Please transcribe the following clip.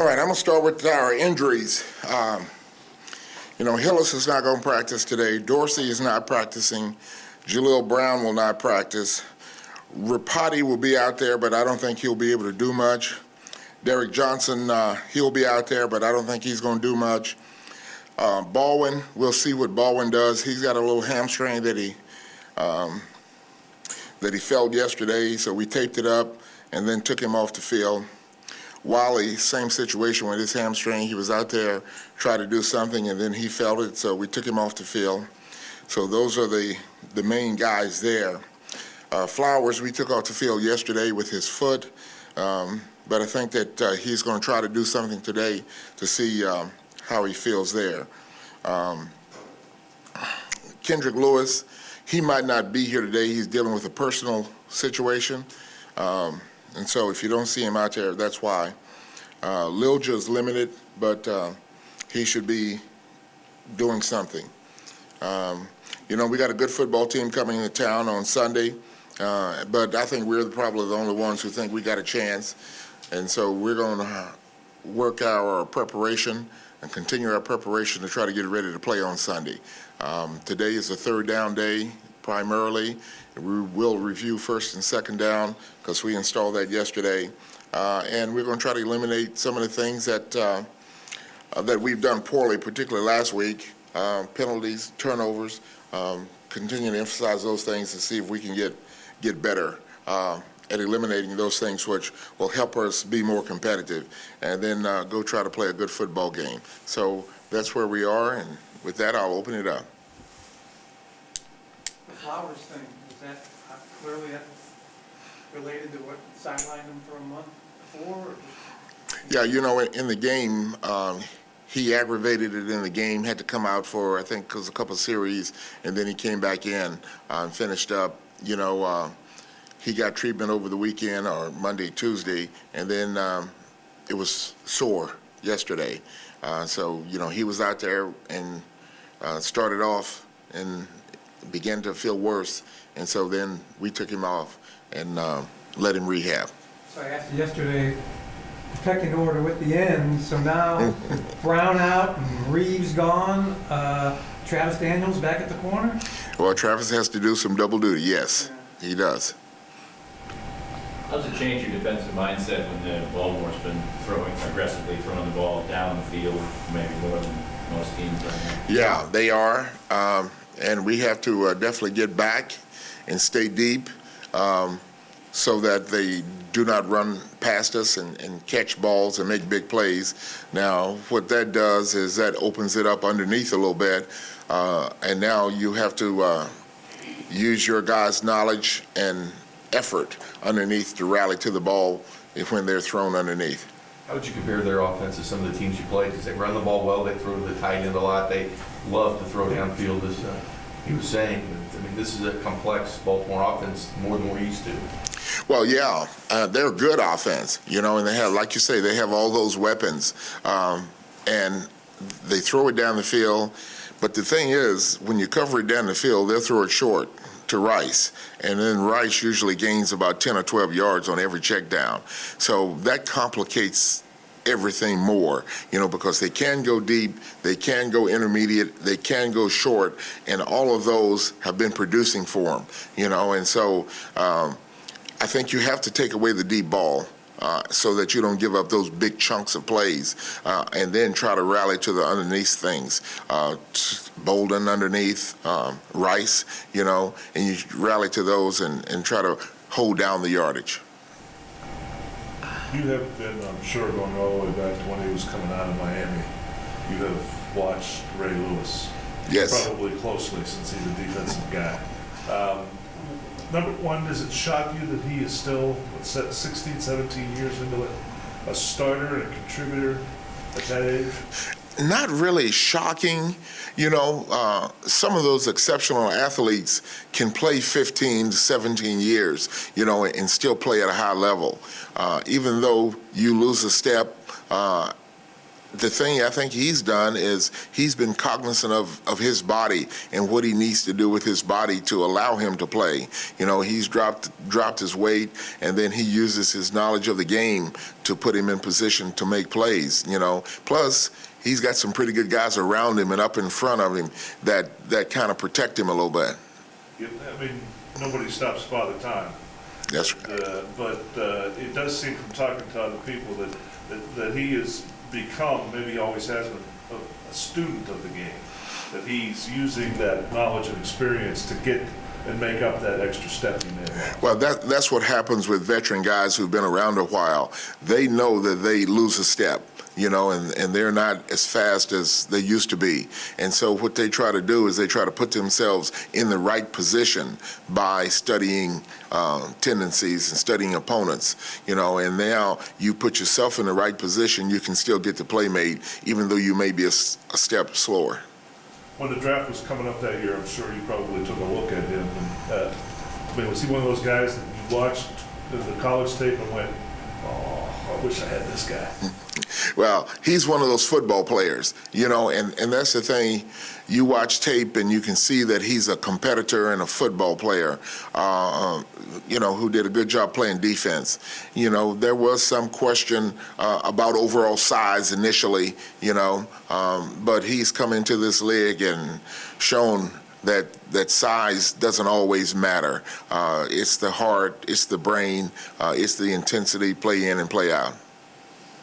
All right, I'm going to start with our injuries. Hillis is not going to practice today. Dorsey is not practicing. Jaleel Brown will not practice. Rapati will be out there, but I don't think he'll be able to do much. Derek Johnson, he'll be out there, but I don't think he's going to do much. Baldwin, we'll see what Baldwin does. He's got a little hamstring that he felt yesterday, so we taped it up and then took him off the field. Wiley, same situation with his hamstring. He was out there trying to do something, and then he felt it, so we took him off the field. So those are the main guys there. Flowers, we took off the field yesterday with his foot, but I think that he's going to try to do something today to see how he feels there. Kendrick Lewis, he might not be here today. He's dealing with a personal situation. And so if you don't see him out there, that's why. Lilja is limited, but he should be doing something. We got a good football team coming into town on Sunday, but I think we're probably the only ones who think we got a chance. And so we're going to work our preparation and continue our preparation to try to get ready to play on Sunday. Today is a third down day, primarily. We will review first and second down because we installed that yesterday. And we're going to try to eliminate some of the things that we've done poorly, particularly last week, penalties, turnovers, continue to emphasize those things and see if we can get better at eliminating those things, which will help us be more competitive, and then go try to play a good football game. So that's where we are, and with that, I'll open it up. The Flowers thing, is that clearly related to what sidelined him for a month before? Yeah, in the game, he aggravated it in the game, had to come out for, I think, a couple of series, and then he came back in and finished up. He got treatment over the weekend or Monday, Tuesday, and then it was sore yesterday. So he was out there and started off and began to feel worse, and so then we took him off and let him rehab. So I asked you yesterday, pecking order with the end, so now Brown out and Reeves gone, Travis Daniels back at the corner? Well, Travis has to do some double duty, yes, yeah. He does. How does it change your defensive mindset when Baltimore's been aggressively throwing the ball down the field, maybe more than most teams right now? Yeah, they are, and we have to definitely get back and stay deep so that they do not run past us and catch balls and make big plays. Now, what that does is that opens it up underneath a little bit, and now you have to use your guys' knowledge and effort underneath to rally to the ball when they're thrown underneath. How would you compare their offense to some of the teams you played? Because they run the ball well, they throw to the tight end a lot, they love to throw downfield, as he was saying. I mean, this is a complex Baltimore offense, more than we're used to. Well, yeah, they're a good offense, and they have, like you say, they have all those weapons, and they throw it down the field. But the thing is, when you cover it down the field, they'll throw it short to Rice, and then Rice usually gains about 10 or 12 yards on every check down. So that complicates everything more, because they can go deep, they can go intermediate, they can go short, and all of those have been producing for them, and so I think you have to take away the deep ball so that you don't give up those big chunks of plays, and then try to rally to the underneath things. Bolden underneath, Rice, and you rally to those and try to hold down the yardage. You have been, I'm sure, going all the way back to when he was coming out of Miami. You have watched Ray Lewis. Yes. Probably closely, since he's a defensive guy. Number one, does it shock you that he is still 16, 17 years into it, a starter and a contributor at that age? Not really shocking. Some of those exceptional athletes can play 15 to 17 years, and still play at a high level. Even though you lose a step the thing I think he's done is he's been cognizant of his body and what he needs to do with his body to allow him to play. You know, he's dropped his weight, and then he uses his knowledge of the game to put him in position to make plays, you know. Plus, he's got some pretty good guys around him and up in front of him that kind of protect him a little bit. I mean, nobody stops Father Time. That's right. But it does seem from talking to other people that he has become, maybe he always has been, a student of the game. That he's using that knowledge and experience to get and make up that extra step he made. Well, that's what happens with veteran guys who've been around a while. They know that they lose a step, you know, and they're not as fast as they used to be. And so what they try to do is they try to put themselves in the right position by studying tendencies and studying opponents, you know, and now you put yourself in the right position, you can still get the play made, even though you may be a step slower. When the draft was coming up that year, I'm sure you probably took a look at him. And, I mean, was he one of those guys that you watched the college tape and went, oh, I wish I had this guy? Well, he's one of those football players, you know, and that's the thing. You watch tape and you can see that he's a competitor and a football player, you know, who did a good job playing defense. You know, there was some question about overall size initially, you know, but he's come into this league and shown that size doesn't always matter. It's the heart, it's the brain, it's the intensity, play in and play out.